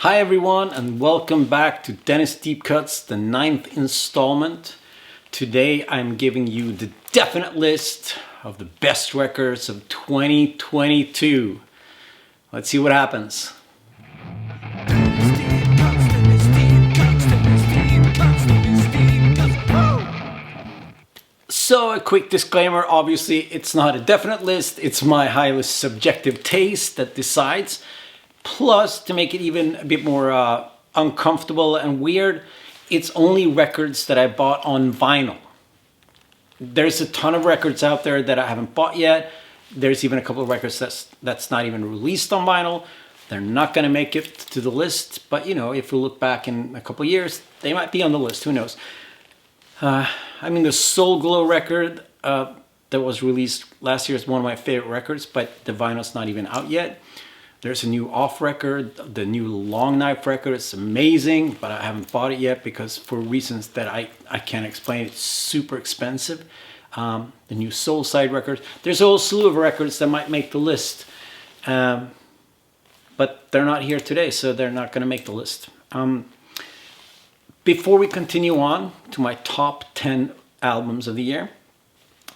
Hi everyone, and welcome back to Dennis Deep Cuts, the 9th installment. Today I'm giving you the definite list of the best records of 2022. Let's see what happens. So a quick disclaimer, obviously it's not a definite list, it's my highly subjective taste that decides. Plus, to make it even a bit more uncomfortable and weird, it's only records that I bought on vinyl. There's a ton of records out there that I haven't bought yet. There's even a couple of records that's not even released on vinyl. They're not going to make it to the list, but you know, if we look back in a couple of years, they might be on the list, who knows. I mean, the Soul Glow record that was released last year is one of my favorite records, but the vinyl's not even out yet. There's a new Off record, the new Long Knife record. It's amazing, but I haven't bought it yet because for reasons that I can't explain, it's super expensive. The new Soul Side record. There's a whole slew of records that might make the list, but they're not here today, so they're not going to make the list. Before we continue on to my top 10 albums of the year,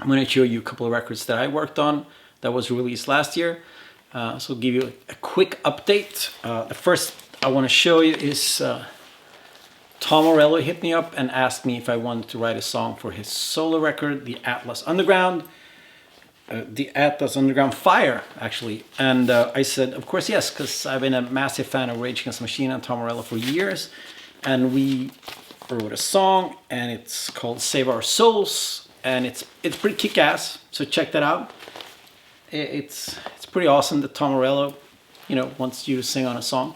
I'm going to show you a couple of records that I worked on that was released last year. So I'll give you a quick update. The first I want to show you is Tom Morello hit me up and asked me if I wanted to write a song for his solo record, The Atlas Underground. The Atlas Underground Fire, actually. And I said, of course, yes, because I've been a massive fan of Rage Against the Machine and Tom Morello for years. And we wrote a song, and it's called Save Our Souls. And it's pretty kick-ass, so check that out. It's pretty awesome that Tom Morello, wants you to sing on a song.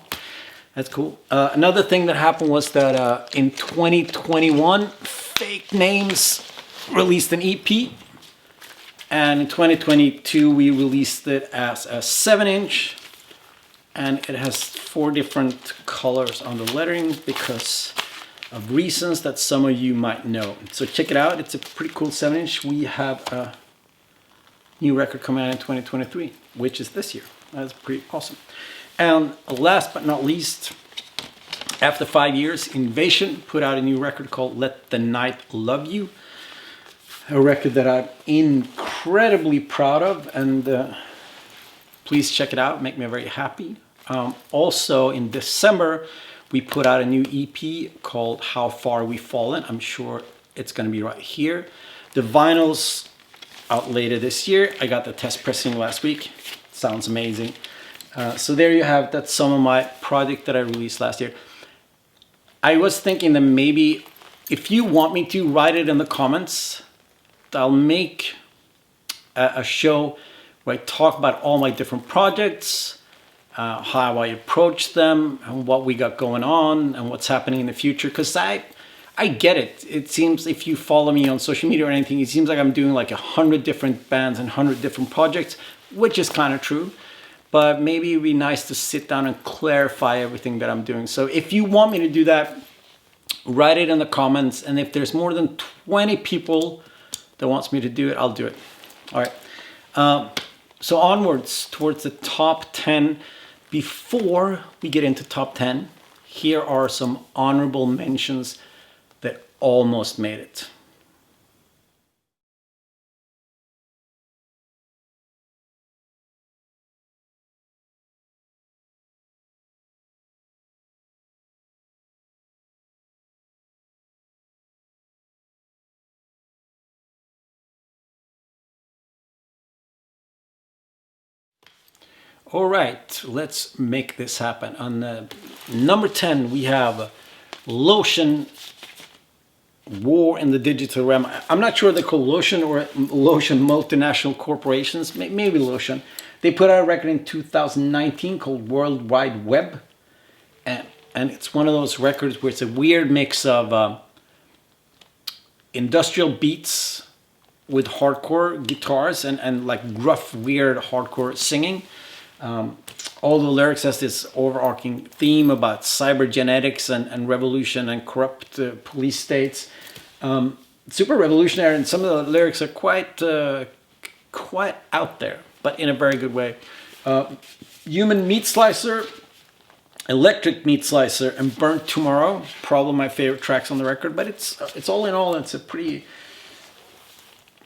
That's cool. Another thing that happened was that in 2021, Fake Names released an EP. And in 2022, we released it as a 7-inch. And it has 4 different colors on the lettering because of reasons that some of you might know. So check it out. It's a pretty cool 7-inch. We have a new record coming out in 2023, which is this year. That's pretty awesome. And last but not least, after 5 years, Invasion put out a new record called Let the Night Love You. A record that I'm incredibly proud of, and please check it out, make me very happy. Also in December, we put out a new EP called How Far We've Fallen. I'm sure it's going to be right here. The vinyl's out later this year. I got the test pressing last week. Sounds amazing. So there you have, that's some of my project that I released last year. I was thinking that maybe if you want me to, write it in the comments. I'll make a show where I talk about all my different projects, how I approach them, and what we got going on, and what's happening in the future. Because I get it. It seems, if you follow me on social media or anything, it seems like I'm doing like 100 different bands and 100 different projects, which is kind of true. But maybe it'd be nice to sit down and clarify everything that I'm doing. So if you want me to do that, write it in the comments. And if there's more than 20 people that wants me to do it, I'll do it. All right. So onwards towards the top 10. Before we get into top 10, here are some honorable mentions that almost made it. All right, let's make this happen. On number 10, we have Lotion, War in the Digital Realm. I'm not sure they're called Lotion or Lotion Multinational Corporations, maybe Lotion. They put out a record in 2019 called World Wide Web. And it's one of those records where it's a weird mix of industrial beats with hardcore guitars and like rough, weird hardcore singing. All the lyrics has this overarching theme about cybergenetics and revolution and corrupt police states. Super revolutionary, and some of the lyrics are quite out there, but in a very good way. Human Meat Slicer Electric Meat Slicer and Burnt Tomorrow, probably my favorite tracks on the record, but it's all in all, it's a pretty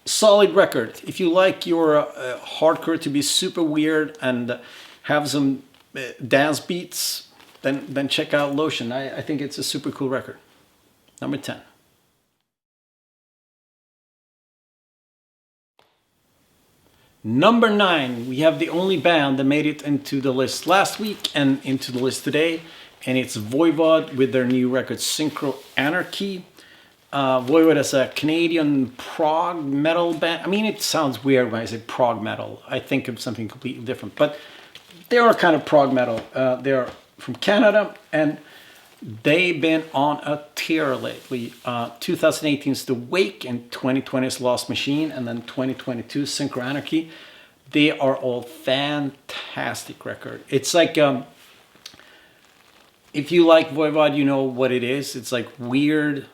solid record. If you like your hardcore to be super weird and have some dance beats, then check out Lotion. I think it's a super cool record. Number 10. Number 9, we have the only band that made it into the list last week and into the list today, and it's Voivod with their new record Synchro Anarchy. Voivod is a Canadian prog metal band. I mean, it sounds weird when I say prog metal. I think of something completely different, but they are kind of prog metal. They're from Canada, and they've been on a tear lately. 2018 is The Wake, and 2020 is Lost Machine, and then 2022 Synchro Anarchy. They are all fantastic record. It's like, if you like Voivod, you know what it is. It's like weird,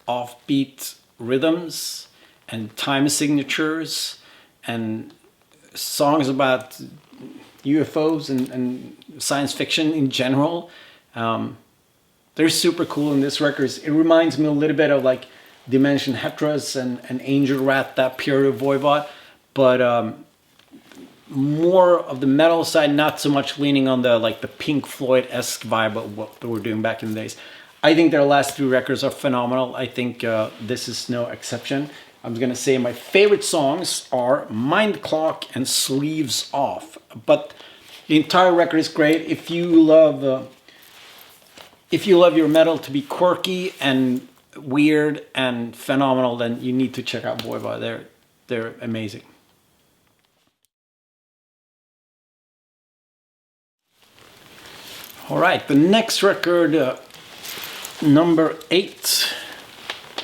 offbeat rhythms and time signatures and songs about UFOs and science fiction in general. They're super cool in this record. It reminds me a little bit of like Dimension Hetras and Angel Rat, that period of Voivod, but more of the metal side, not so much leaning on the like the Pink Floyd-esque vibe of what they were doing back in the days. I think their last 3 records are phenomenal. I think this is no exception. I'm gonna say my favorite songs are Mind Clock and Sleeves Off, but the entire record is great. If you love your metal to be quirky and weird and phenomenal, then you need to check out Voivod. They're amazing. All right, the next record, number 8,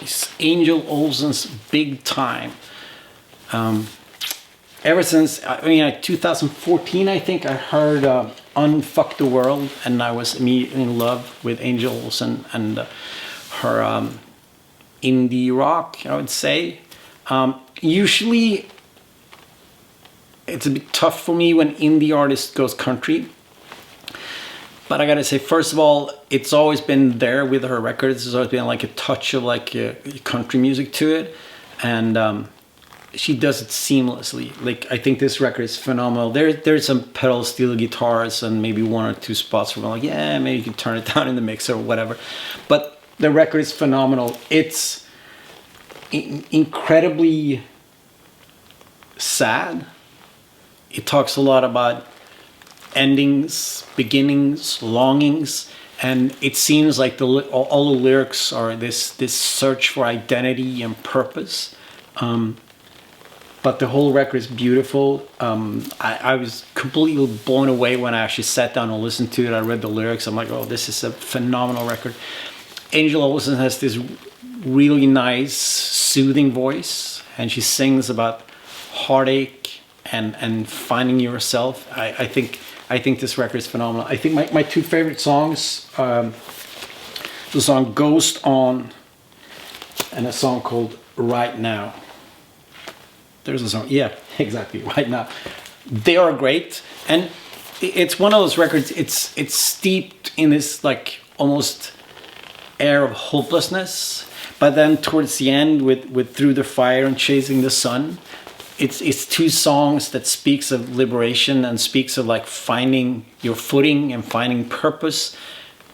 is Angel Olsen's Big Time. Ever since, 2014, I think, I heard Unfuck the World, and I was immediately in love with Angel Olsen and her indie rock, I would say. Usually, it's a bit tough for me when indie artist goes country. But I gotta say, first of all, it's always been there with her records. There's always been like a touch of like country music to it. And she does it seamlessly. Like, I think this record is phenomenal. There's some pedal steel guitars and maybe 1 or 2 spots where I'm like, yeah, maybe you can turn it down in the mixer or whatever. But the record is phenomenal. It's incredibly sad. It talks a lot about endings, beginnings, longings, and it seems like all the lyrics are this search for identity and purpose. But the whole record is beautiful. I was completely blown away when I actually sat down and listened to it. I read the lyrics. I'm like, oh, this is a phenomenal record. Angel Olsen has this really nice, soothing voice, and she sings about heartache and finding yourself. I think this record is phenomenal. I think my 2 favorite songs, the song Ghost On and a song called Right Now. There's a song, yeah, exactly, Right Now. They are great, and it's one of those records, it's steeped in this like almost air of hopelessness, but then towards the end with Through the Fire and Chasing the Sun, it's 2 songs that speaks of liberation and speaks of like finding your footing and finding purpose,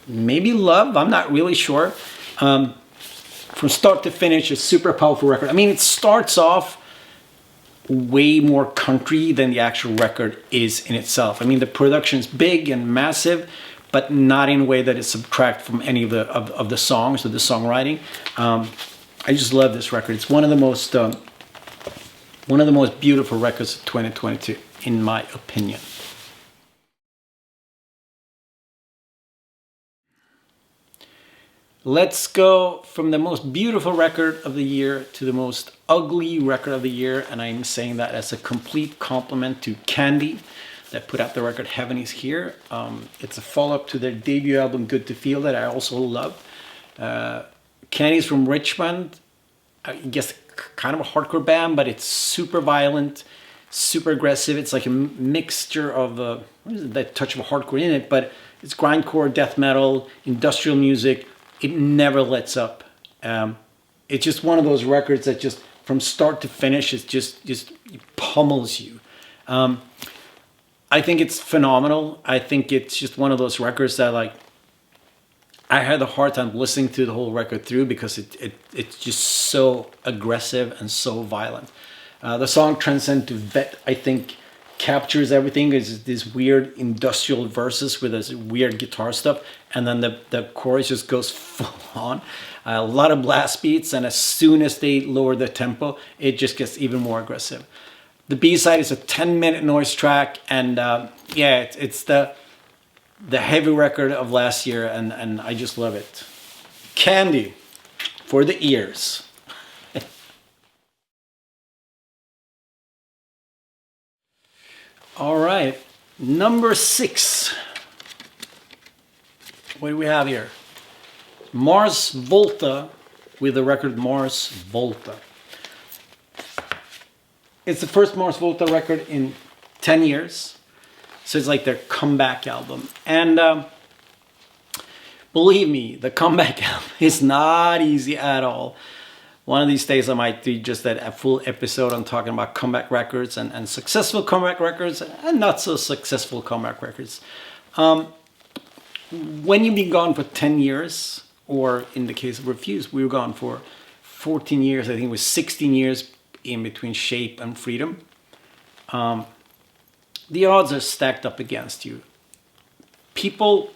maybe love, I'm not really sure. From start to finish, it's a super powerful record. I mean, it starts off way more country than the actual record is in itself. I mean, the production is big and massive, but not in a way that it subtracts from any of the songs or the songwriting. I just love this record. It's one of the most beautiful records of 2022, in my opinion. Let's go from the most beautiful record of the year to the most ugly record of the year, and I'm saying that as a complete compliment to Candy that put out the record Heaven Is Here. It's a follow-up to their debut album Good to Feel that I also love. Candy's from Richmond. I guess kind of a hardcore band, but it's super violent, super aggressive. It's like a mixture of that touch of hardcore in it, but It's grindcore, death metal, industrial music. It never lets up. It's just one of those records that just from start to finish, it just pummels you. I think it's phenomenal. I think it's just one of those records that, like, I had a hard time listening to the whole record through because it's just so aggressive and so violent. The song Transcend to Vet, I think, captures everything. It's this weird industrial verses with this weird guitar stuff, and then the chorus just goes full on. A lot of blast beats, and as soon as they lower the tempo, it just gets even more aggressive. The B-side is a 10-minute noise track, and yeah, it's the heavy record of last year, and I just love it. Candy for the ears. All right, number 6. What do we have here? Mars Volta with the record Mars Volta. It's the first Mars Volta record in 10 years. So it's like their comeback album. And believe me, the comeback album is not easy at all. One of these days I might do just a full episode on talking about comeback records and successful comeback records and not so successful comeback records. When you've been gone for 10 years, or in the case of Refuse, we were gone for 14 years. I think it was 16 years in between Shape and Freedom. The odds are stacked up against you. People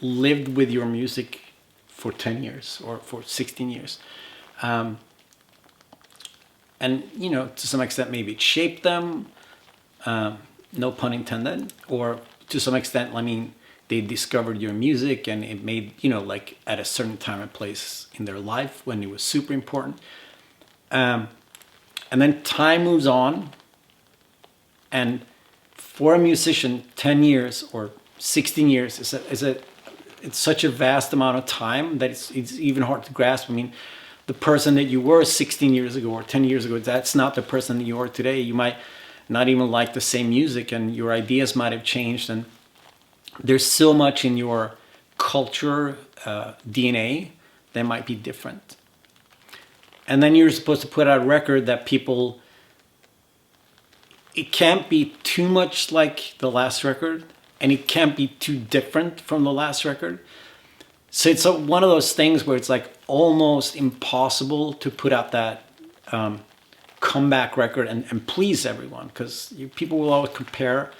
lived with your music for 10 years or for 16 years. And, you know, to some extent, maybe it shaped them, no pun intended, or to some extent, I mean, they discovered your music and it made, you know, like at a certain time and place in their life when it was super important. And then time moves on, and for a musician, 10 years or 16 years it's such a vast amount of time that it's even hard to grasp. I mean, the person that you were 16 years ago or 10 years ago, that's not the person that you are today. You might not even like the same music, and your ideas might have changed, and there's so much in your culture, DNA, that might be different. And then you're supposed to put out a record that people, it can't be too much like the last record, and it can't be too different from the last record. So it's one of those things where it's like almost impossible to put out that comeback record and please everyone, because people will always compare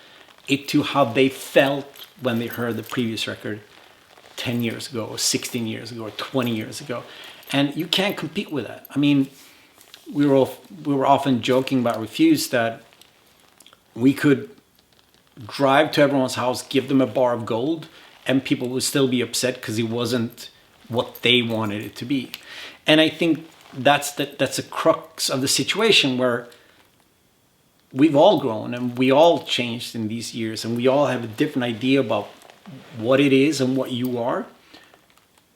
it to how they felt when they heard the previous record 10 years ago or 16 years ago or 20 years ago. And you can't compete with that. I mean, we were often joking about Refuse that we could drive to everyone's house, give them a bar of gold, and people would still be upset because it wasn't what they wanted it to be. And I think that's the crux of the situation, where we've all grown and we all changed in these years, and we all have a different idea about what it is and what you are.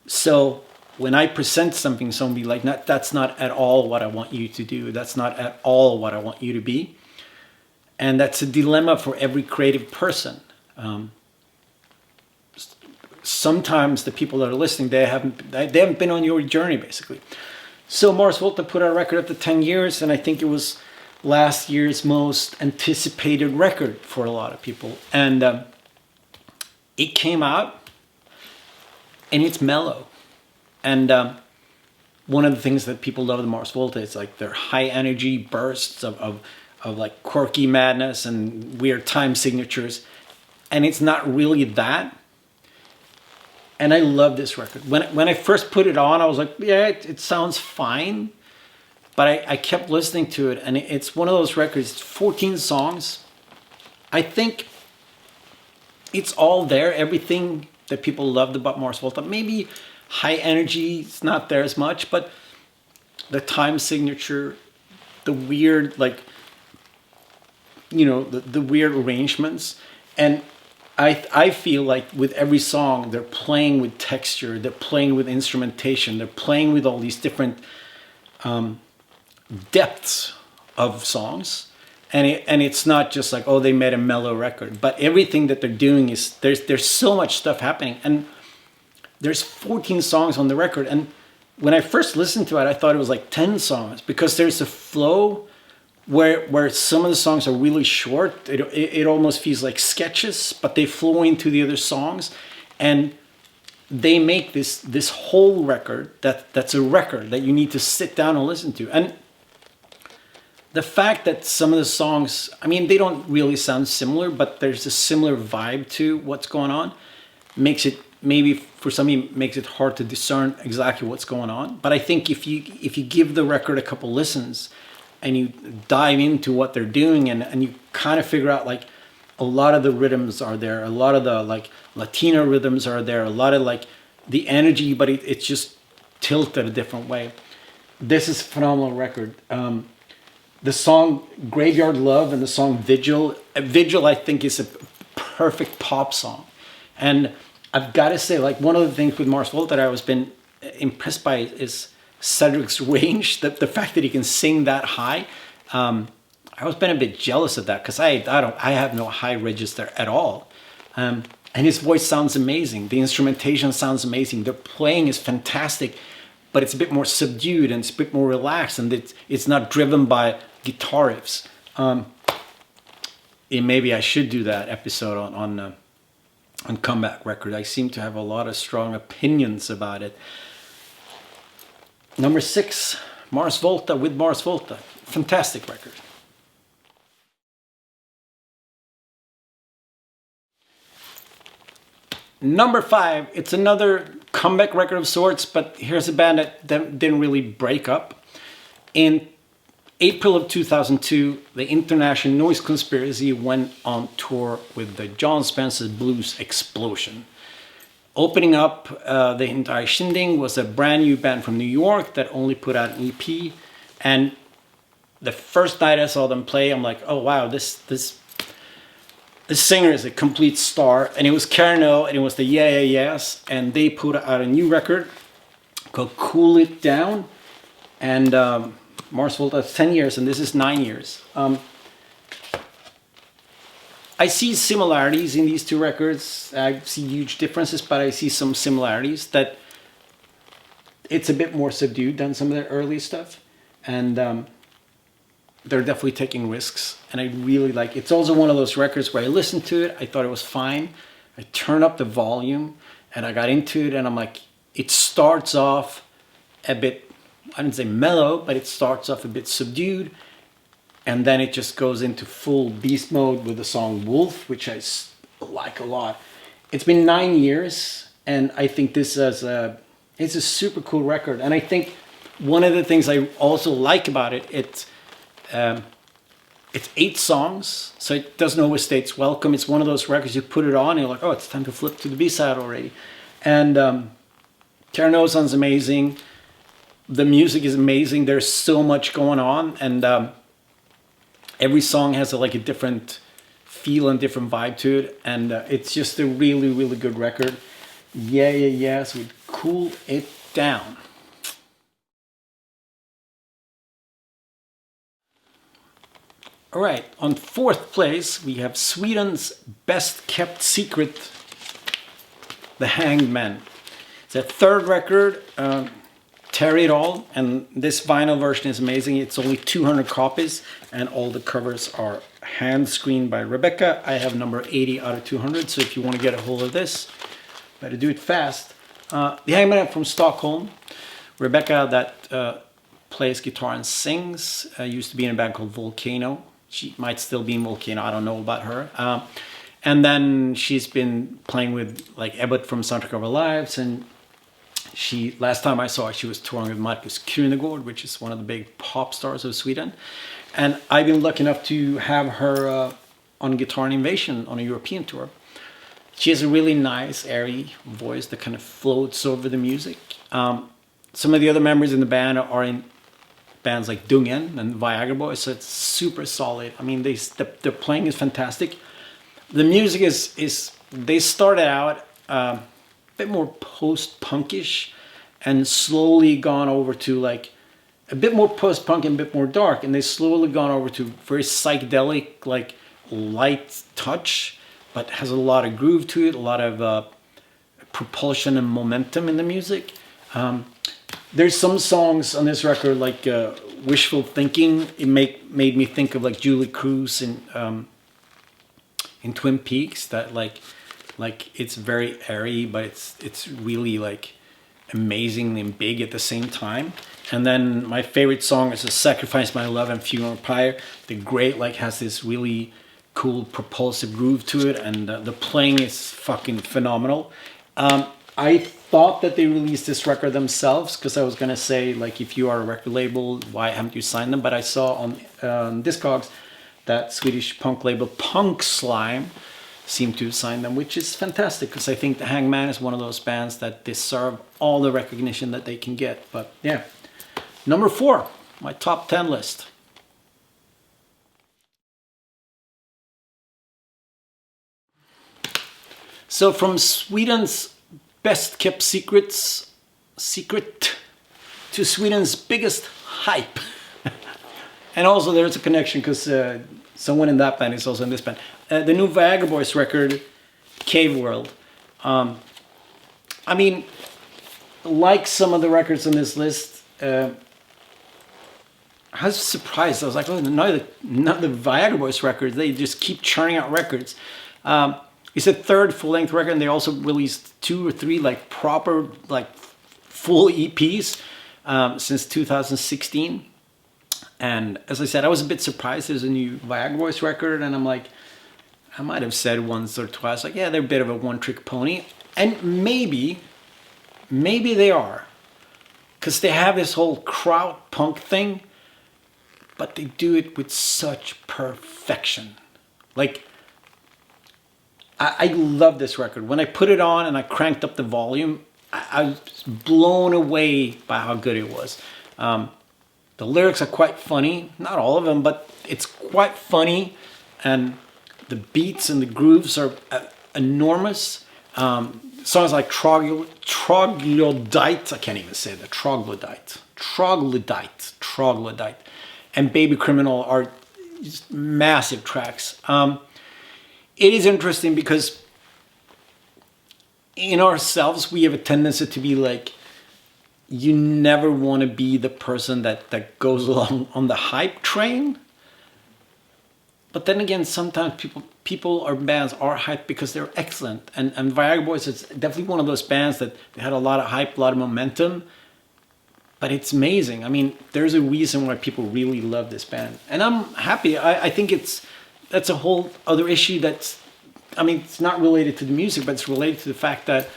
So when I present something, someone will be like, that's not at all what I want you to do. That's not at all what I want you to be. And that's a dilemma for every creative person. Sometimes the people that are listening, they haven't been on your journey, basically. So Mars Volta put out a record after 10 years, and I think it was last year's most anticipated record for a lot of people. And it came out, and it's mellow. And one of the things that people love with Mars Volta is like their high energy bursts of like quirky madness and weird time signatures. And it's not really that. And I love this record. When I first put it on, I was like, yeah, it sounds fine. But I kept listening to it, and it's one of those records. It's 14 songs. I think it's all there. Everything that people loved about Mars Volta. Maybe high energy is not there as much, but the time signature, the weird, like, you know, the weird arrangements. And I feel like with every song, they're playing with texture, they're playing with instrumentation, they're playing with all these different depths of songs. and it's not just like, oh, they made a mellow record, but everything that they're doing is there's so much stuff happening, and there's 14 songs on the record. And when I first listened to it, I thought it was like 10 songs, because there's a flow where some of the songs are really short. It almost feels like sketches, but they flow into the other songs, and they make this whole record that's a record that you need to sit down and listen to. And the fact that some of the songs, I mean, they don't really sound similar, but there's a similar vibe to what's going on, makes it, maybe for some, makes it hard to discern exactly what's going on. But I think if you give the record a couple listens and you dive into what they're doing, and you kind of figure out, like, a lot of the rhythms are there, a lot of the like Latino rhythms are there, a lot of like the energy, but it's just tilted a different way. This is a phenomenal record. The song Graveyard Love and the song Vigil I think is a perfect pop song. And I've got to say, like, one of the things with Mars Volta that I was been impressed by is Cedric's range, the fact that he can sing that high. I was been a bit jealous of that, because I have no high register at all. And his voice sounds amazing. The instrumentation sounds amazing. The playing is fantastic, but it's a bit more subdued and it's a bit more relaxed, and it's not driven by guitar riffs. Maybe I should do that episode on Comeback Record. I seem to have a lot of strong opinions about it. Number 6, Mars Volta with Mars Volta. Fantastic record. Number 5, it's another comeback record of sorts, but here's a band that didn't really break up. In April of 2002, the International Noise Conspiracy went on tour with the John Spencer's Blues Explosion. Opening up the entire shindig was a brand new band from New York that only put out an EP. And the first night I saw them play, I'm like, oh wow, this singer is a complete star. And it was Carno, and it was the Yeah Yeah Yeahs, and they put out a new record called Cool It Down. And Mars Volta 10 years, and this is 9 years. I see similarities in these two records. I see huge differences, but I see some similarities, that it's a bit more subdued than some of their early stuff. And they're definitely taking risks, and I really like it. It's also one of those records where I listened to it, I thought it was fine. I turned up the volume and I got into it, and I'm like, it starts off a bit, I didn't say mellow, but it starts off a bit subdued, and then it just goes into full beast mode with the song Wolf, which I like a lot. It's been 9 years, and I think this is it's a super cool record. And I think one of the things I also like about it, it's 8 songs, so it doesn't overstay its welcome. It's one of those records you put it on and you're like, oh, it's time to flip to the B-side already. And Carno sounds amazing. The music is amazing. There's so much going on, and every song has a different feel and different vibe to it, and it's just a really, really good record. Yeah, yeah, yes, we Cool It Down. All right, on 4th place, we have Sweden's best kept secret, the Hangman. It's a 3rd record, Tear It All, and this vinyl version is amazing. It's only 200 copies, and all the covers are hand screened by Rebecca. I have number 80 out of 200, so if you want to get a hold of this, better do it fast. The Hangman from Stockholm. Rebecca, that plays guitar and sings, used to be in a band called Volcano. She might still be in Volcano, I don't know about her. And then she's been playing with Ebbot from Soundtrack of Our Lives, and last time I saw her, she was touring with Markus Krunegård, which is one of the big pop stars of Sweden. And I've been lucky enough to have her on Guitar and Invasion on a European tour. She has a really nice, airy voice that kind of floats over the music. Some of the other members in the band are in bands like Dungen and Viagra Boys, so it's super solid. I mean, their playing is fantastic. The music is they started out a bit more post-punkish and slowly gone over to a bit more post-punk and a bit more dark, and they've slowly gone over to very psychedelic, like light touch, but has a lot of groove to it, a lot of propulsion and momentum in the music. There's some songs on this record like Wishful Thinking. It made me think of like Julie Cruz in Twin Peaks. That like it's very airy, but it's really like amazingly big at the same time. And then my favorite song is Sacrifice My Love and Funeral Pyre. The great like has this really cool propulsive groove to it, and the playing is fucking phenomenal. I thought that they released this record themselves, because I was gonna say like, if you are a record label, why haven't you signed them? But I saw on Discogs that Swedish punk label Punk Slime seemed to have signed them, which is fantastic, because I think the Hangman is one of those bands that deserve all the recognition that they can get. But yeah, number 4, my top 10 list. So from Sweden's best kept secret to Sweden's biggest hype. And also there's a connection, because someone in that band is also in this band. The new Viagra Boys record, Cave World. I mean, like some of the records on this list, I was surprised. I was like, oh, not the Viagra Boys records. They just keep churning out records. It's a third full-length record, and they also released 2 or 3 like proper, like full EPs since 2016. And as I said, I was a bit surprised there's a new Viagra Boys record, and I'm like, I might have said once or twice, like, yeah, they're a bit of a one-trick pony. And maybe they are, because they have this whole crowd punk thing, but they do it with such perfection. Like, I love this record. When I put it on and I cranked up the volume, I was blown away by how good it was. The lyrics are quite funny. Not all of them, but it's quite funny. And the beats and the grooves are enormous. Songs like Troglodyte, I can't even say that, Troglodyte, and Baby Criminal are just massive tracks. It is interesting because in ourselves, we have a tendency to be like, you never want to be the person that goes along on the hype train. But then again, sometimes people or bands are hyped because they're excellent. And Viagra Boys is definitely one of those bands that they had a lot of hype, a lot of momentum. But it's amazing. I mean, there's a reason why people really love this band. And I'm happy. I think that's a whole other issue it's not related to the music, but it's related to the fact that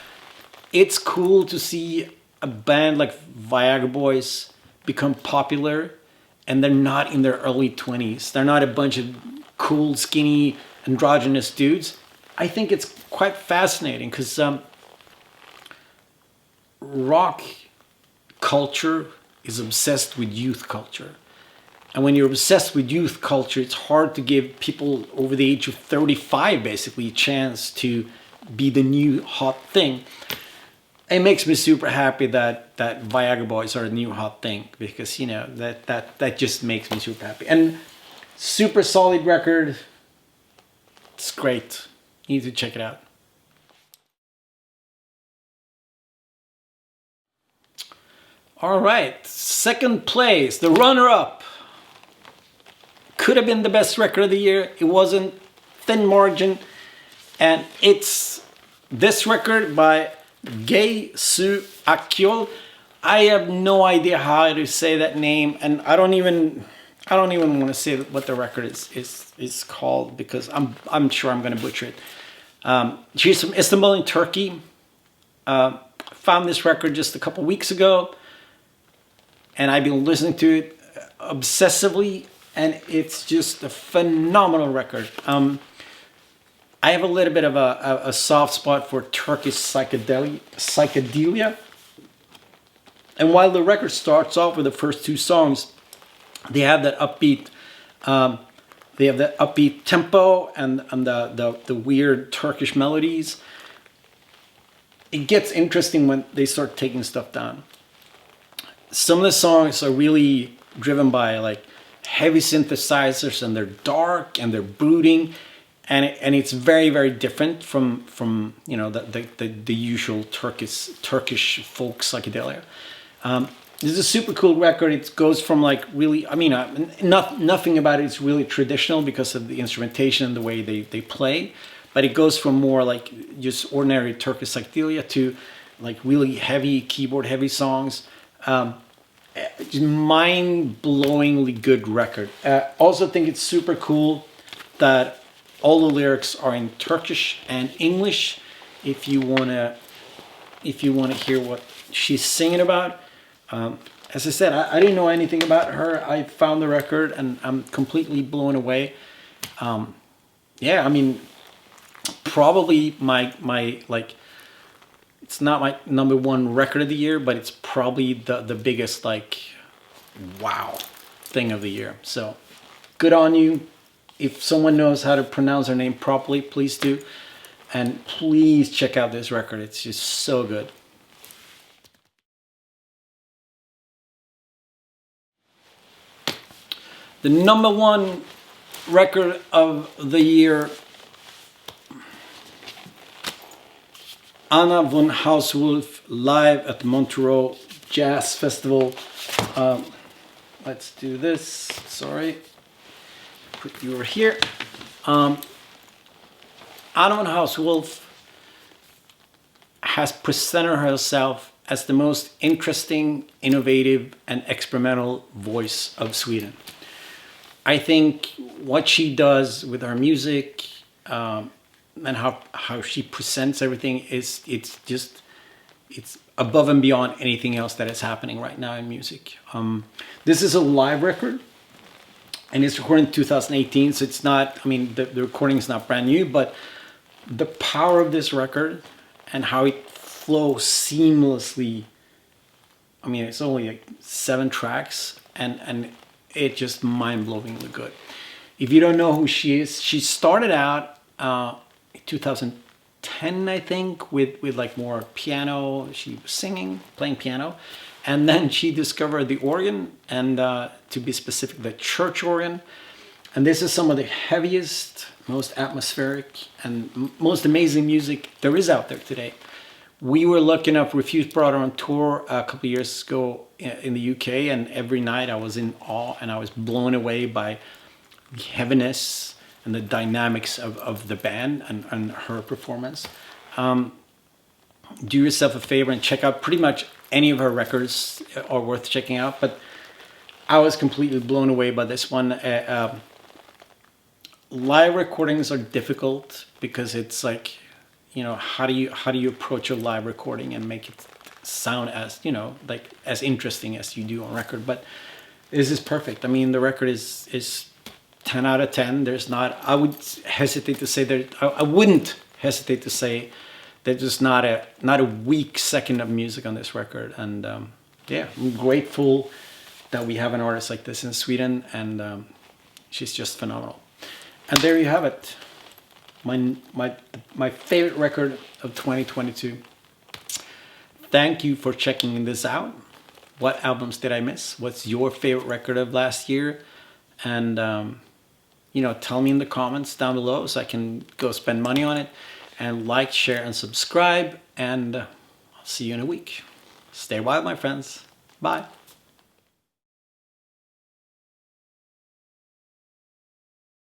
it's cool to see a band like Viagra Boys become popular, and they're not in their early 20s. They're not a bunch of cool, skinny, androgynous dudes. I think it's quite fascinating, because rock culture is obsessed with youth culture. And when you're obsessed with youth culture, it's hard to give people over the age of 35 basically a chance to be the new hot thing. It makes me super happy that Viagra Boys are the new hot thing, because that just makes me super happy. And super solid record. It's great. You need to check it out. All right, second place, the runner-up. Could have been the best record of the year. It wasn't. Thin margin. And it's this record by Gaysu Akyo. I have no idea how to say that name, and I don't even want to say what the record is called, because I'm sure I'm going to butcher it. She's from Istanbul in Turkey. Found this record just a couple weeks ago, and I've been listening to it obsessively, and it's just a phenomenal record. I have a little bit of a soft spot for Turkish psychedelia. And while the record starts off with the first 2 songs, they have that upbeat tempo and the weird Turkish melodies. It gets interesting when they start taking stuff down. some of the songs are really driven by like heavy synthesizers, and they're dark and they're brooding, and it's very, very different from you know the usual Turkish folk psychedelia. This is a super cool record. It goes from like really, I mean, nothing about it is really traditional because of the instrumentation and the way they play, but it goes from more like just ordinary Turkish psychedelia to like really heavy keyboard, heavy songs. Just mind-blowingly good record. Also think it's super cool that all the lyrics are in Turkish and English. If you wanna hear what she's singing about. As I said, I didn't know anything about her. I found the record and I'm completely blown away. Yeah, I mean, probably my like, it's not my #1 record of the year, but it's probably the biggest like wow thing of the year. So good on you. If someone knows how to pronounce her name properly, please do. And please check out this record. It's just so good. The #1 record of the year, Anna von Hauswolf live at the Montreux Jazz Festival. Let's do this. Sorry, put you over here. Anna von Hauswolf has presented herself as the most interesting, innovative, and experimental voice of Sweden. I think what she does with her music and how she presents everything it's above and beyond anything else that is happening right now in music. This is a live record, and it's recorded in 2018, so it's not, I mean, the recording is not brand new, but the power of this record and how it flows seamlessly. I mean, it's only like 7 tracks, and it's just mind-blowingly good. If you don't know who she is, she started out in 2010, I think, with like more piano. She was singing, playing piano, and then she discovered the organ, and to be specific, the church organ. And this is some of the heaviest, most atmospheric, and most amazing music there is out there today. We were lucky enough, Refused brought her on tour a couple of years ago in the UK, and every night I was in awe and I was blown away by the heaviness and the dynamics of the band and her performance. Do yourself a favor and check out pretty much any of her records are worth checking out, but I was completely blown away by this one. Live recordings are difficult because it's like, you know, how do you approach a live recording and make it sound as, you know, like as interesting as you do on record? But this is perfect. I mean, the record is 10 out of 10. There's not, I would hesitate to say that, I wouldn't hesitate to say there's just not a weak second of music on this record. And yeah, I'm grateful that we have an artist like this in Sweden, and she's just phenomenal. And there you have it. My favorite record of 2022. Thank you for checking this out. What albums did I miss? What's your favorite record of last year? And you know, tell me in the comments down below so I can go spend money on it. And like, share, and subscribe. And I'll see you in a week. Stay wild, my friends. Bye.